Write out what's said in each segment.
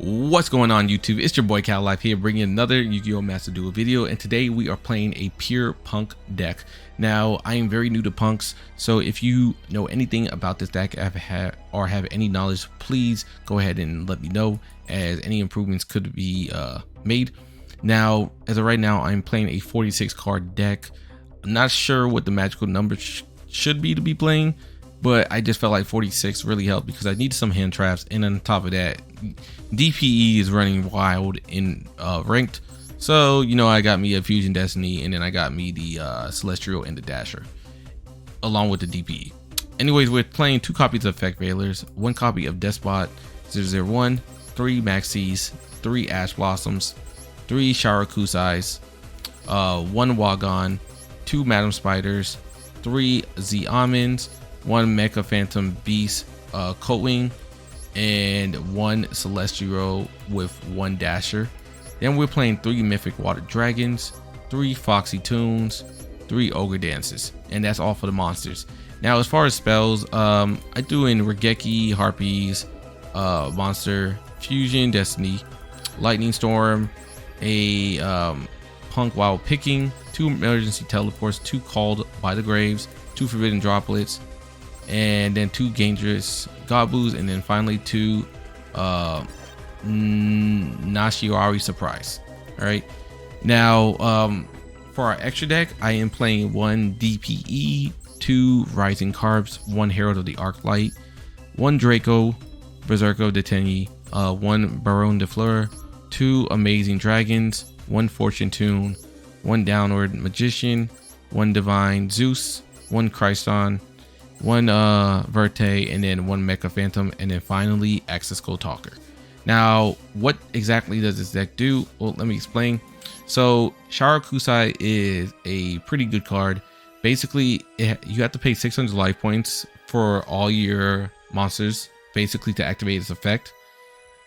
What's going on YouTube? It's your boy Cal Life here, bringing another Yu-Gi-Oh! Master Duel video, and today we are playing a pure P.U.N.K deck. Now, I am very new to P.U.N.Ks, so if you know anything about this deck or have any knowledge, please go ahead and let me know, as any improvements could be made. Now, as of right now, I'm playing a 46 card deck. I'm not sure what the magical number should be to be playing, but I just felt like 46 really helped because I need some hand traps, and on top of that, DPE is running wild in ranked. So, you know, I got me a Fusion Destiny, and then I got me the Celestial and the Dasher, along with the DPE. Anyways, we're playing 2 copies of Effect Veilers, 1 copy of Deskbot 001, 3 Maxx C's, 3 Ash Blossoms, 3 Sharakusais, 1 Wa Gon, 2 Madam Spiders, 3 Z Amins, 1 Mecha Phantom Beast Coltwing, and 1 Celestial with 1 Dasher. Then we're playing 3 Mythic Water Dragons, 3 Foxy Tunes, 3 Ogre Dances, and that's all for the monsters. Now, as far as spells, I do in Raigeki, Harpies, Monster, Fusion Destiny, Lightning Storm, a P.U.N.K while picking, 2 emergency teleports, 2 called by the graves, 2 forbidden droplets, and then 2 dangerous Gabus, and then finally 2 Nashiwari surprise. All right, now for our extra deck, I am playing 1 DPE, 2 Rising Carbs, 1 Herald of the Arclight, 1 Draco Berserker de Tenyi, 1 Baron de Fleur, 2 Amazing Dragons, 1 Fortune Tune, 1 Downward Magician, 1 Divine Zeus, 1 Christon, 1 Verte, and then 1 Mecha Phantom, and then finally Access Code Talker. Now, what exactly does this deck do? Well, let me explain. So Sharakusai is a pretty good card. Basically, you have to pay 600 life points for all your monsters, basically, to activate its effect.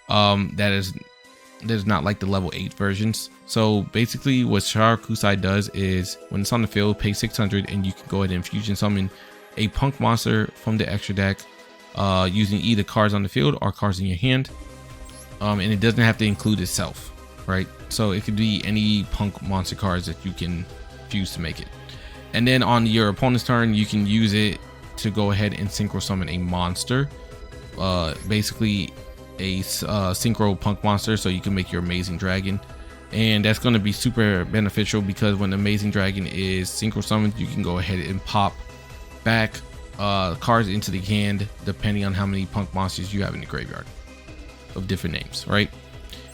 That is not like the level 8 versions. So basically what Sharakusai does is when it's on the field, pay 600 and you can go ahead and fusion summon a P.U.N.K monster from the extra deck using either cards on the field or cards in your hand. And it doesn't have to include itself, right? So it could be any P.U.N.K monster cards that you can fuse to make it. And then on your opponent's turn, you can use it to go ahead and synchro summon a monster, basically a synchro P.U.N.K monster, so you can make your Amazing Dragon. And that's going to be super beneficial because when the Amazing Dragon is synchro summoned, you can go ahead and pop back cards into the hand depending on how many P.U.N.K monsters you have in the graveyard of different names, right?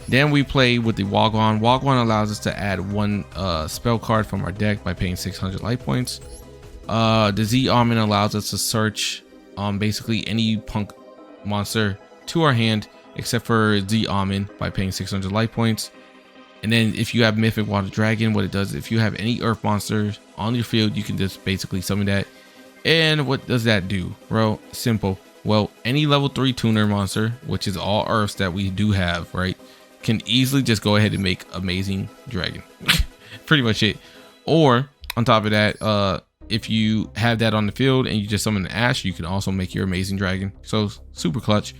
Then we play with the Wa Gon. Wa Gon allows us to add 1 spell card from our deck by paying 600 life points. The Z Amin allows us to search basically any P.U.N.K monster to our hand except for Z Amin by paying 600 life points. And then if you have Mythic Water Dragon, what it does, if you have any earth monsters on your field, you can just basically summon that. And what does that do, bro? Simple. Well, any level 3 tuner monster, which is all earths that we do have, right, can easily just go ahead and make Amazing Dragon. Pretty much it. Or on top of that, if you have that on the field and you just summon an Ash, you can also make your Amazing Dragon. So super clutch.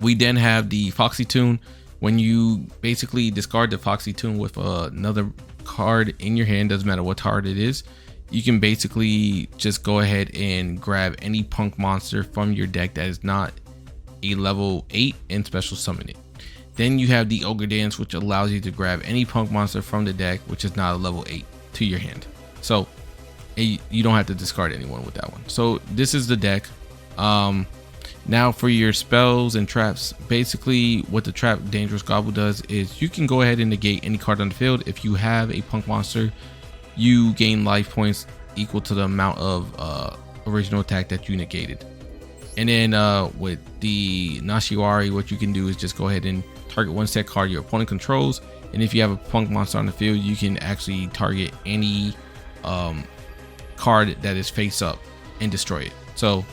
We then have the Foxy Tune. When you basically discard the Foxy Tune with another card in your hand, doesn't matter what card it is, you can basically just go ahead and grab any P.U.N.K monster from your deck that is not a level 8 and special summon it. Then you have the Ogre Dance, which allows you to grab any P.U.N.K monster from the deck which is not a level 8 to your hand. So you don't have to discard anyone with that one. So this is the deck. Now for your spells and traps, basically what the trap Dangerous Gabu does is you can go ahead and negate any card on the field. If you have a P.U.N.K monster, you gain life points equal to the amount of original attack that you negated. And then with the Nashiwari, what you can do is just go ahead and target 1 set card your opponent controls. And if you have a P.U.N.K monster on the field, you can actually target any card that is face up and destroy it. So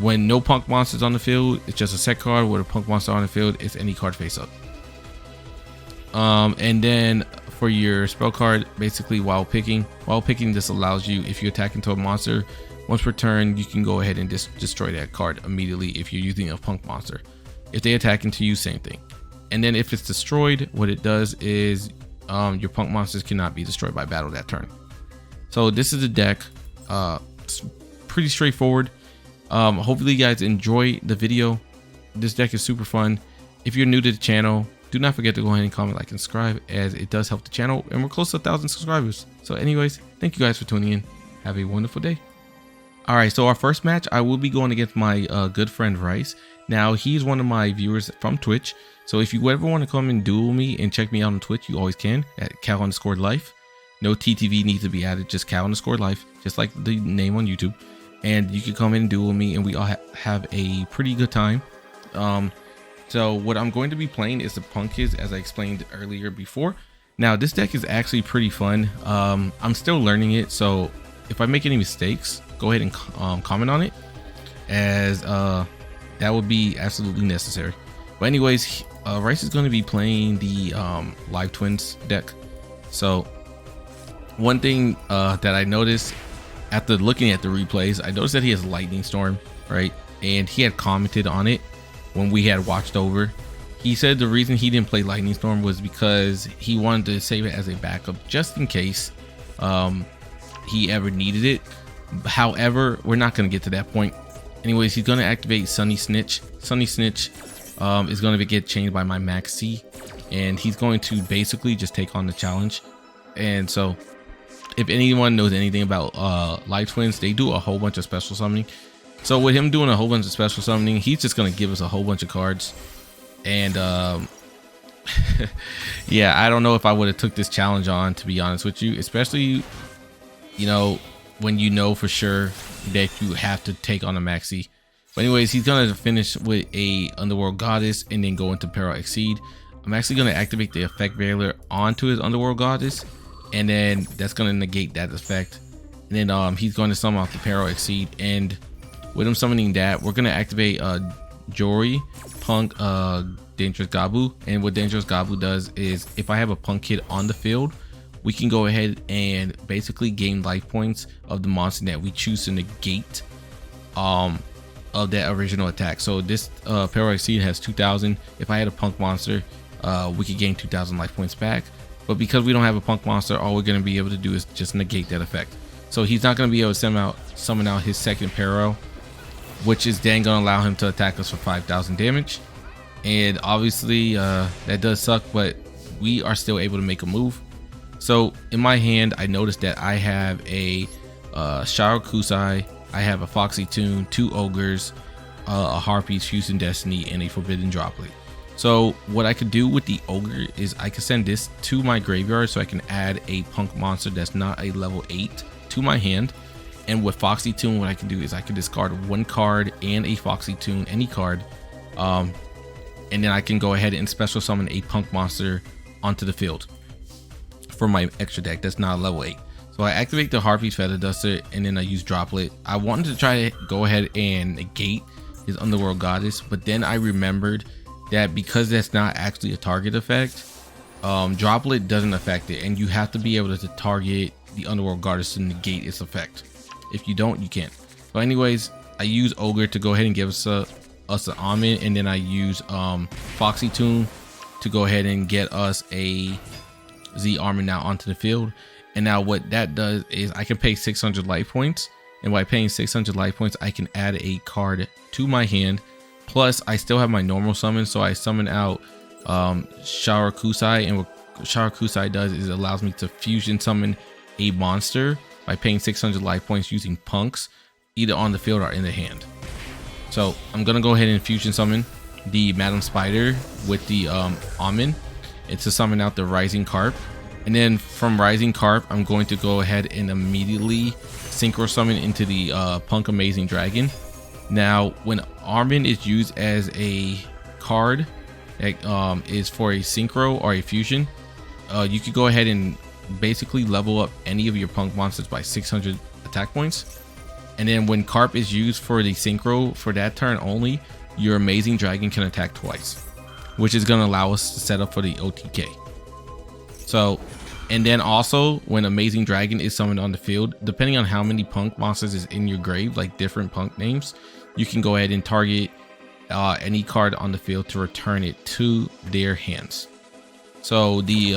when no P.U.N.K monsters on the field, it's just a set card. With a P.U.N.K monster on the field, it's any card face up. And then for your spell card, basically while picking, this allows you, if you attack into a monster, once per turn, you can go ahead and destroy that card immediately if you're using a P.U.N.K monster. If they attack into you, same thing. And then if it's destroyed, what it does is your punk monsters cannot be destroyed by battle that turn. So this is the deck. It's pretty straightforward. Hopefully you guys enjoy the video. This deck is super fun. If you're new to the channel, do not forget to go ahead and comment, like, and subscribe, as it does help the channel, and we're close to 1,000 subscribers. So anyways, thank you guys for tuning in. Have a wonderful day. All right, so our first match, I will be going against my good friend Rice. Now, he's one of my viewers from Twitch. So if you ever want to come and duel me and check me out on Twitch, you always can at cow_life. No TTV needs to be added, just cow_life, just like the name on YouTube. And you can come in and duel me, and we all have a pretty good time. So what I'm going to be playing is the P.U.N.K, as I explained earlier before. Now, this deck is actually pretty fun. I'm still learning it, so if I make any mistakes, go ahead and comment on it, as that would be absolutely necessary. But anyways, Rice is going to be playing the Live Twins deck. So one thing that I noticed after looking at the replays, I noticed that he has Lightning Storm, right? And he had commented on it when we had watched over. He said the reason he didn't play Lightning Storm was because he wanted to save it as a backup just in case he ever needed it. However, we're not going to get to that point. Anyways, he's going to activate Sunny Snitch. Sunny Snitch is going to get changed by my Maxx C, and he's going to basically just take on the challenge. And so if anyone knows anything about Live Twins, they do a whole bunch of special summoning. So with him doing a whole bunch of special summoning, he's just going to give us a whole bunch of cards. And yeah, I don't know if I would have took this challenge on, to be honest with you, especially, you know, when you know for sure that you have to take on a Maxx C. But anyways, he's going to finish with a Underworld Goddess and then go into Peril Exceed. I'm actually going to activate the effect Veiler onto his Underworld Goddess, and then that's going to negate that effect. And then he's going to summon off the Peril Exceed, and with him summoning that, we're going to activate Joruri-P.U.N.K, Dangerous Gabu. And what Dangerous Gabu does is, if I have a P.U.N.K kit on the field, we can go ahead and basically gain life points of the monster that we choose to negate of that original attack. So this Peril Exceed has 2,000. If I had a P.U.N.K monster, we could gain 2,000 life points back. But because we don't have a P.U.N.K monster, all we're going to be able to do is just negate that effect. So he's not going to be able to summon out his second Peril, which is then going to allow him to attack us for 5,000 damage. And obviously that does suck, but we are still able to make a move. So in my hand, I noticed that I have a Sharakusai, I have a Foxy Tune, 2 Ogres, a Harpies, Fusing Destiny, and a Forbidden Droplet. So what I could do with the Ogre is I could send this to my graveyard so I can add a P.U.N.K monster that's not a level 8 to my hand. And with Foxy Tune, what I can do is I can discard 1 card and a Foxy Tune, any card, and then I can go ahead and special summon a P.U.N.K monster onto the field for my extra deck that's not a level 8. So I activate the Harpies Feather Duster, and then I use Droplet. I wanted to try to go ahead and negate his Underworld Goddess, but then I remembered that because that's not actually a target effect, Droplet doesn't affect it, and you have to be able to target the Underworld Goddess to negate its effect. If you don't, you can't. But anyways, I use Ogre to go ahead and give us an Amin, and then I use Foxy Tune to go ahead and get us a Z Armor now onto the field. And now what that does is I can pay 600 life points, and by paying 600 life points, I can add a card to my hand. Plus, I still have my normal summon, so I summon out Sharakusai, and what Sharakusai does is it allows me to fusion summon a monster by paying 600 life points using P.U.N.Ks either on the field or in the hand. So I'm gonna go ahead and fusion summon the Madam Spider with the Amin. It's to summon out the Rising Carp, and then from Rising Carp, I'm going to go ahead and immediately synchro summon into the P.U.N.K Amazing Dragon. Now, when Amin is used as a card that is for a synchro or a fusion, you could go ahead and basically level up any of your P.U.N.K monsters by 600 attack points. And then when Carp is used for the synchro for that turn only, your Amazing Dragon can attack twice, which is going to allow us to set up for the OTK. So, and then also when Amazing Dragon is summoned on the field, depending on how many P.U.N.K monsters is in your grave, like different P.U.N.K names, you can go ahead and target any card on the field to return it to their hands. So the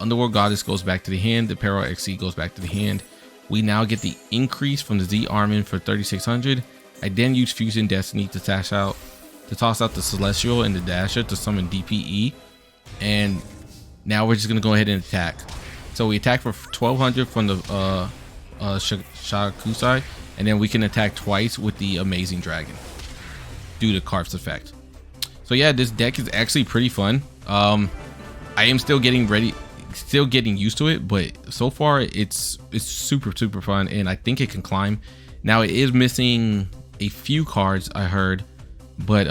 Underworld Goddess goes back to the hand, the Peril XC goes back to the hand. We now get the increase from the Z Armin for 3600. I then use Fusion Destiny to toss out the Celestial and the Dasher to summon DPE. And now we're just gonna go ahead and attack. So we attack for 1200 from the Sharakusai, and then we can attack twice with the Amazing Dragon due to Carp's effect. So yeah, this deck is actually pretty fun. I am still getting used to it, but so far it's super fun, and I think it can climb. Now it is missing a few cards, I heard, but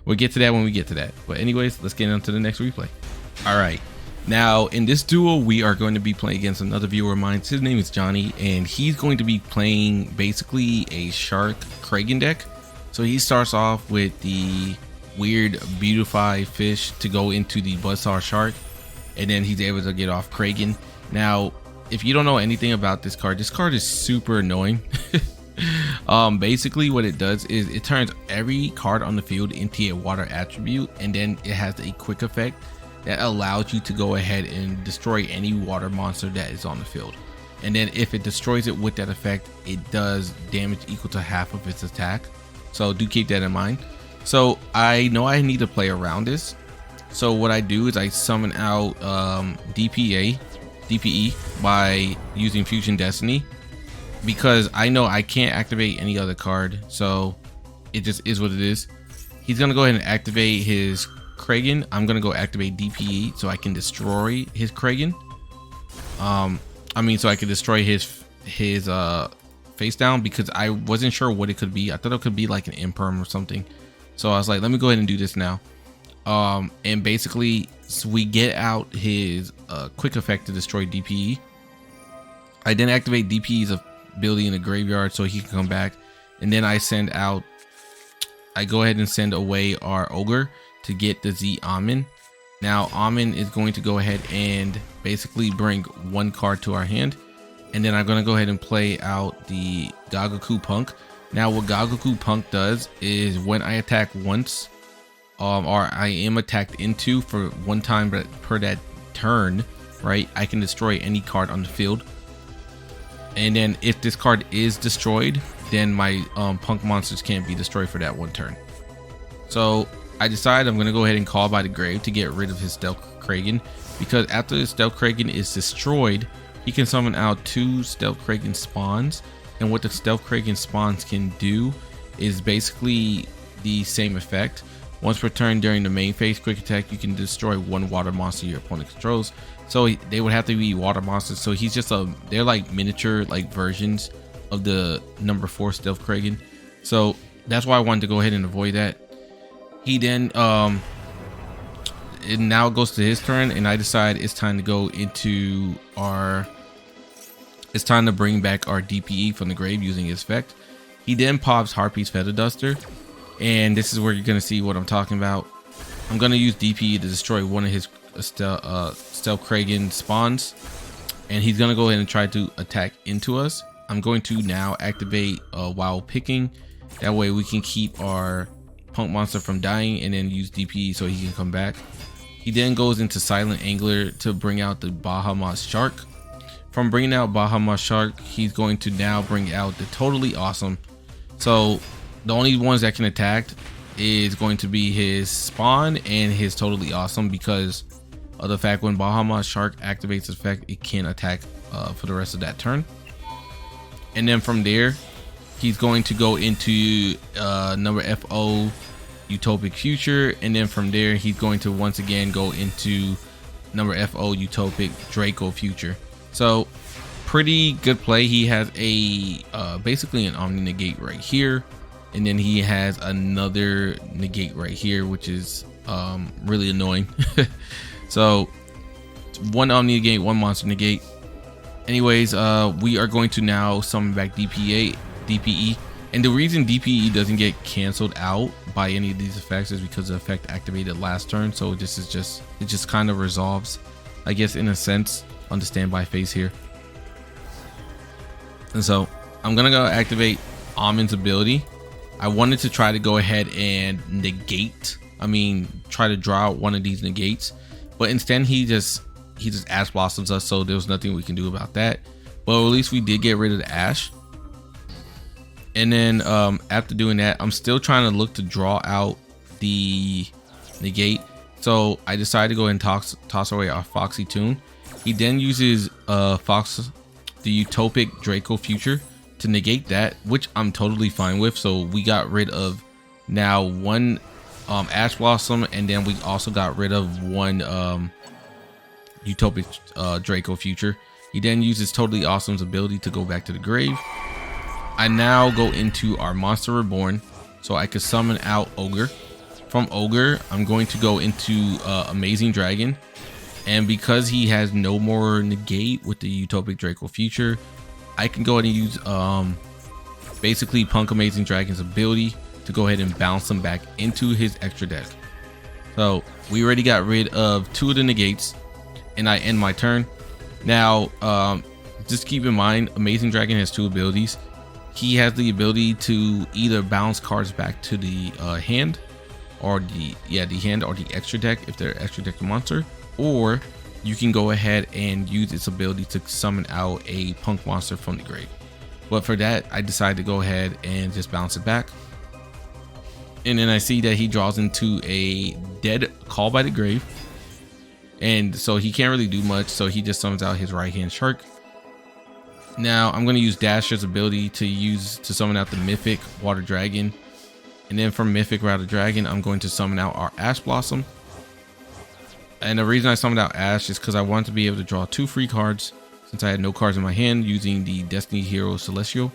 we'll get to that when we get to that. But anyways, let's get on to the next replay. All right, now in this duel we are going to be playing against another viewer of mine. His name is Johnny, and he's going to be playing basically a Shark Kragan deck. So he starts off with the weird Beautify fish to go into the Blazar Shark, and then he's able to get off Kragan. Now if you don't know anything about this card is super annoying. Basically what it does is it turns every card on the field into a water attribute, and then it has a quick effect that allows you to go ahead and destroy any water monster that is on the field. And then if it destroys it with that effect, it does damage equal to half of its attack. So do keep that in mind. So I know I need to play around this. So what I do is I summon out DPE by using Fusion Destiny, because I know I can't activate any other card. So it just is what it is. He's gonna go ahead and activate his Kragan. I'm gonna go activate DPE so I can destroy his Kragan. So I can destroy his face down, because I wasn't sure what it could be. I thought it could be like an imperm or something. So I was like, let me go ahead and do this now. And basically so we get out his quick effect to destroy DPE. I then activate DPE's ability in the graveyard so he can come back, and then I go ahead and send away our Ogre to get the Z Amin. Now Amin is going to go ahead and basically bring one card to our hand, and then I'm going to go ahead and play out the Gagaku-P.U.N.K. Now what Gagaku-P.U.N.K does is when I attack once, or I am attacked into for one time per that turn, right, I can destroy any card on the field. And then if this card is destroyed, then my P.U.N.K monsters can't be destroyed for that one turn. So I decide I'm going to go ahead and call by the grave to get rid of his Stealth Kragan, because after his Stealth Kragan is destroyed, he can summon out 2 Stealth Kragan spawns. And what the Stealth Kragan spawns can do is basically the same effect. Once per turn during the main phase quick attack, you can destroy 1 water monster your opponent controls. So they would have to be water monsters. So he's just they're like miniature versions of the number 4 Stealth Kragan. So that's why I wanted to go ahead and avoid that. He then it now goes to his turn, and I decide it's time to go into it's time to bring back our DPE from the grave using his effect. He then pops Harpies Feather Duster, and this is where you're gonna see what I'm talking about. I'm gonna use DPE to destroy one of his Stealth Kragan spawns, and he's gonna go ahead and try to attack into us. I'm going to now activate while picking. That way we can keep our P.U.N.K monster from dying, and then use DPE so he can come back. He then goes into Silent Angler to bring out the Bahamut Shark. From bringing out Bahamut Shark, he's going to now bring out the Totally Awesome. So the only ones that can attack is going to be his spawn and his Totally Awesome, because of the fact when Bahamut Shark activates his effect, it can attack for the rest of that turn. And then from there, he's going to go into number FO Utopic Future, and then from there he's going to once again go into number FO Utopic Draco Future. So pretty good play. He has a basically an Omni Negate right here, and then he has another negate right here, which is really annoying. So 1 Omni Negate, 1 Monster Negate. Anyways, we are going to now summon back DPE, and the reason DPE doesn't get canceled out by any of these effects is because the effect activated last turn. So this is it just kind of resolves, I guess, in a sense, on the standby phase here. And so I'm gonna go activate Amin's ability, I wanted to try to go ahead and negate, try to draw out one of these negates, but instead he just Ash Blossoms us, so there was nothing we can do about that. But at least we did get rid of the Ash. And then after doing that, I'm still trying to look to draw out the negate. So I decided to go ahead and toss away our Foxy Tune. He then uses the Utopic Draco Future to negate that, which I'm totally fine with. So we got rid of now one Ash Blossom, and then we also got rid of one Utopic Draco Future. He then uses Totally Awesome's ability to go back to the grave. I now go into our monster Reborn, so I could summon out Ogre. From Ogre, I'm going to go into Amazing Dragon, and because he has no more negate with the Utopic Draco Future, I can go ahead and use basically P.U.N.K Amazing Dragon's ability to go ahead and bounce him back into his extra deck. So we already got rid of 2 of the negates, and I end my turn. Now just keep in mind, Amazing Dragon has 2 abilities. He has the ability to either bounce cards back to the hand, or the hand or the extra deck if they're extra deck monster, or you can go ahead and use its ability to summon out a P.U.N.K monster from the grave. But for that, I decided to go ahead and just bounce it back. And then I see that he draws into a dead Call by the Grave, and so he can't really do much, so he just summons out his right hand shark. Now I'm going to use Dasher's ability to summon out the Mythic Water Dragon, and then from Mythic Water Dragon I'm going to summon out our Ash Blossom. And the reason I summoned out Ash is because I wanted to be able to draw 2 free cards since I had no cards in my hand using the Destiny Hero Celestial.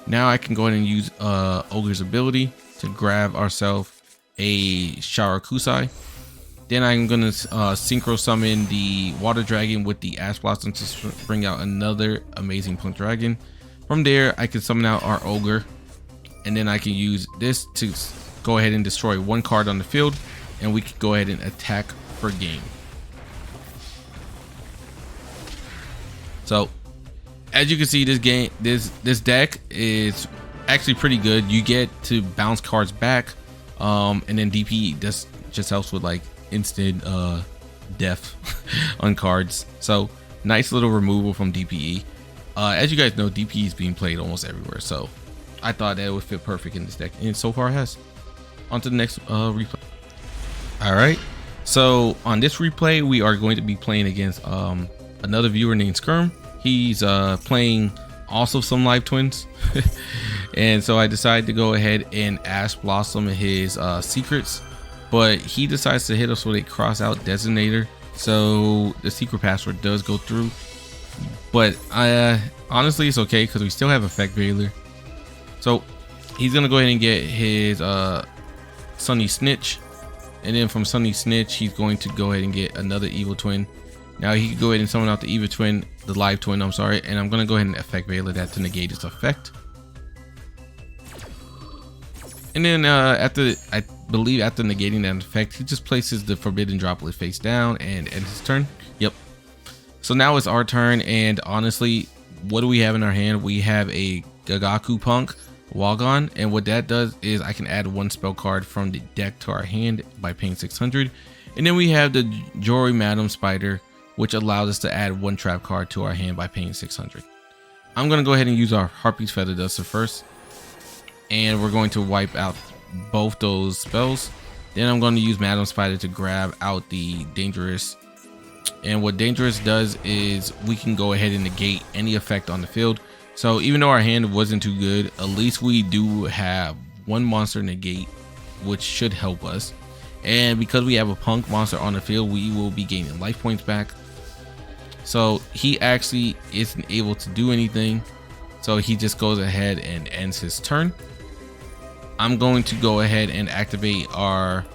Now I can go ahead and use Ogre's ability to grab ourselves a Sharakusai. Then I'm going to synchro summon the Water Dragon with the Ash Blossom to bring out another amazing P.U.N.K Dragon. From there, I can summon out our Ogre, and then I can use this to go ahead and destroy 1 card on the field, and we can go ahead and attack for game. So as you can see, this deck is actually pretty good. You get to bounce cards back, and then DP just helps with like instant death on cards. So nice little removal from DPE. As you guys know, DPE is being played almost everywhere, so I thought that it would fit perfect in this deck, and so far it has. On to the next replay. All right, so on this replay we are going to be playing against another viewer named Skirm. He's playing also some live twins and so I decided to go ahead and Ash Blossom his secrets, but he decides to hit us with a cross out designator, so the secret password does go through. But honestly it's okay because we still have Effect Veiler. So he's gonna go ahead and get his Sunny Snitch, and then from Sunny Snitch he's going to go ahead and get another Evil Twin. Now he can go ahead and summon out the Evil Twin, the live twin, I'm sorry, and I'm gonna go ahead and Effect Veiler that to negate its effect. And then after negating that effect, he just places the Forbidden Droplet face down and ends his turn. Yep. So now it's our turn, and honestly, what do we have in our hand? We have a Gagaku-P.U.N.K Wa Gon, and what that does is I can add 1 spell card from the deck to our hand by paying 600. And then we have the Joruri Spider, which allows us to add 1 trap card to our hand by paying 600. I'm going to go ahead and use our Harpies Feather Duster first, and we're going to wipe out both those spells. Then I'm going to use Madam Spider to grab out the Dangerous, and what Dangerous does is we can go ahead and negate any effect on the field. So even though our hand wasn't too good, at least we do have 1 monster negate, which should help us. And because we have a P.U.N.K monster on the field, we will be gaining life points back. So he actually isn't able to do anything, so he just goes ahead and ends his turn. I'm going to go ahead and activate our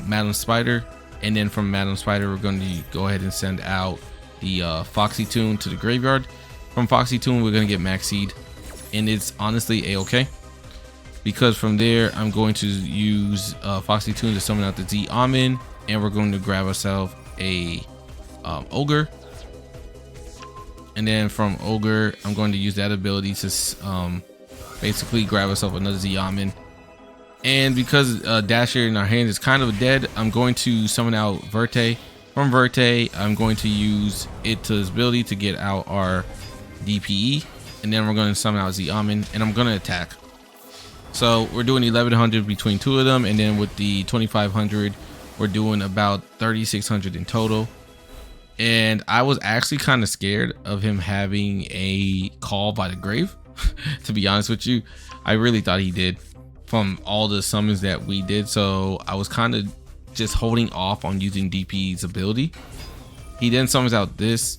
Madam Spider, and then from Madam Spider we're going to go ahead and send out the Foxy Tune to the graveyard. From Foxy Tune we're going to get Maxx C, and it's honestly a-okay, because from there I'm going to use Foxy Tune to summon out the Z Amin, and we're going to grab ourselves a Ogre. And then from Ogre I'm going to use that ability to basically grab ourselves another Z Amin. And because Dasher in our hands is kind of dead, I'm going to summon out Verte. From Verte, I'm going to use it to its ability to get out our DPE, and then we're going to summon out Z Amin, and I'm going to attack. So we're doing 1100 between two of them, and then with the 2500 we're doing about 3600 in total. And I was actually kind of scared of him having a call by the grave. To be honest with you, I really thought he did from all the summons that we did, so I was kind of just holding off on using DP's ability. He then summons out this.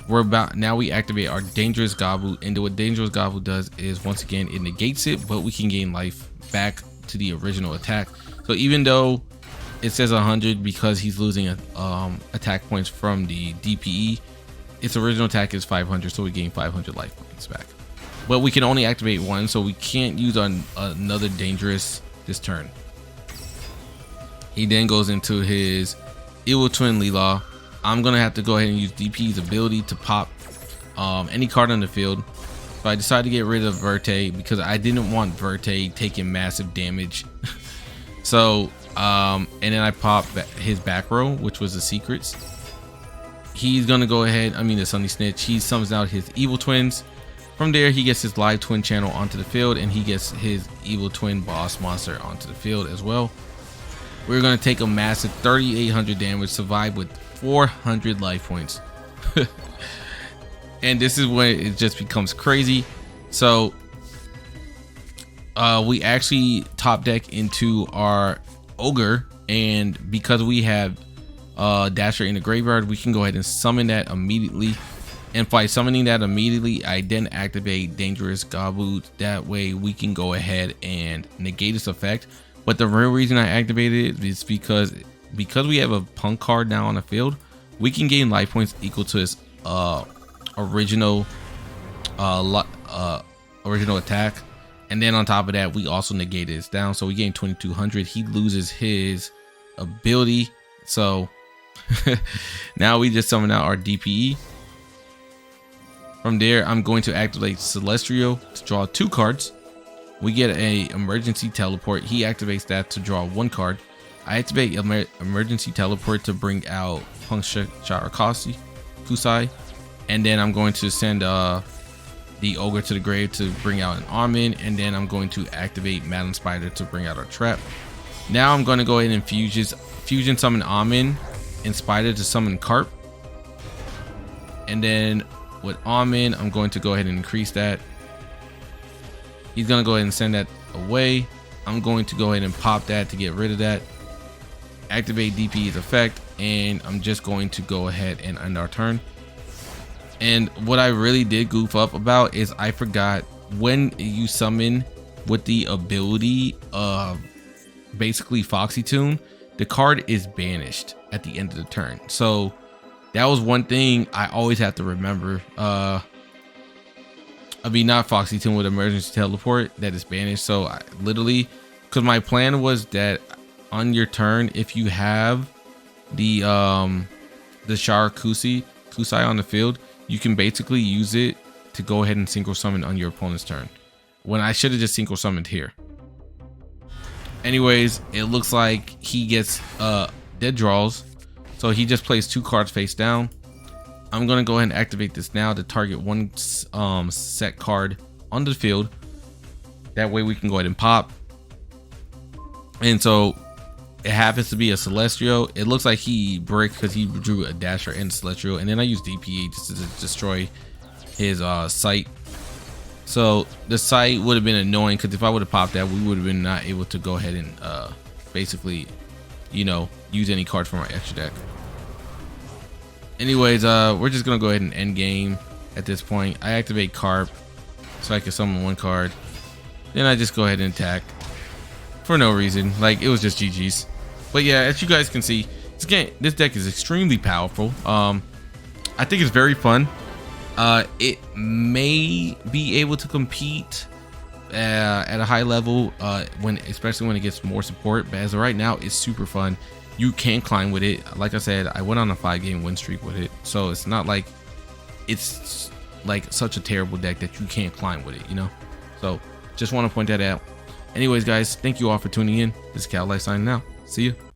Now we activate our dangerous Gabu, and what dangerous Gabu does is, once again, it negates it, but we can gain life back to the original attack. So even though it says 100 because he's losing attack points from the DPE, its original attack is 500, so we gain 500 life points back. But we can only activate one, so we can't use on another dangerous this turn. He then goes into his Evil Twin Leela. I'm gonna have to go ahead and use DP's ability to pop any card on the field. So I decided to get rid of Verte because I didn't want Verte taking massive damage. So and then I popped his back row, which was the secrets. He's gonna go ahead, the Sunny Snitch. He summons out his Evil Twins. From there, he gets his live twin channel onto the field, and he gets his Evil Twin boss monster onto the field as well. We're going to take a massive 3800 damage, survive with 400 life points. And this is when it just becomes crazy. So we actually top deck into our Ogre, and because we have Dasher in the graveyard, we can go ahead and summon that immediately. And by summoning that immediately, I then activate dangerous Gabu. That way we can go ahead and negate its effect. But the real reason I activated it is because we have a P.U.N.K card now on the field, we can gain life points equal to his original attack. And then on top of that, we also negated his down, so we gain 2200. He loses his ability, so now we just summon out our DPE. From there, I'm going to activate Celestial to draw 2 cards. We get a emergency teleport. He activates that to draw 1 card. I activate emergency teleport to bring out P.U.N.K Sharakusai, and then I'm going to send the Ogre to the grave to bring out an Amin, and then I'm going to activate Madam Spider to bring out our trap. Now I'm going to go ahead and fusion summon Amin and Spider to summon Carp, and then with Amin, I'm going to go ahead and increase that. He's going to go ahead and send that away. I'm going to go ahead and pop that to get rid of that. Activate DP's effect, and I'm just going to go ahead and end our turn. And what I really did goof up about is I forgot when you summon with the ability of basically Foxy Tune, the card is banished at the end of the turn. So that was one thing I always have to remember. Not Foxy Tune with emergency teleport that is banished. So I literally, because my plan was that on your turn, if you have the Sharakusai on the field, you can basically use it to go ahead and synchro summon on your opponent's turn, when I should have just synchro summoned here. Anyways, it looks like he gets dead draws, so he just plays 2 cards face down. I'm gonna go ahead and activate this now to target 1 set card on the field. That way we can go ahead and pop. And so it happens to be a Celestial. It looks like he bricked because he drew a Dasher and Celestial, and then I used DPE just to destroy his sight. So the sight would have been annoying, because if I would have popped that, we would have been not able to go ahead and basically, use any card from our extra deck. Anyways, we're just gonna go ahead and end game at this point. I activate Carp so I can summon 1 card. Then I just go ahead and attack for no reason. Like, it was just GG's. But yeah, as you guys can see, this deck is extremely powerful. I think it's very fun. It may be able to compete at a high level especially when it gets more support, but as of right now, it's super fun. You can climb with it. Like I said, I went on a 5-game win streak with it, so it's not like it's like such a terrible deck that you can't climb with it, So Just want to point that out. Anyways, guys, thank you all for tuning in. This is Cal signing out. See you.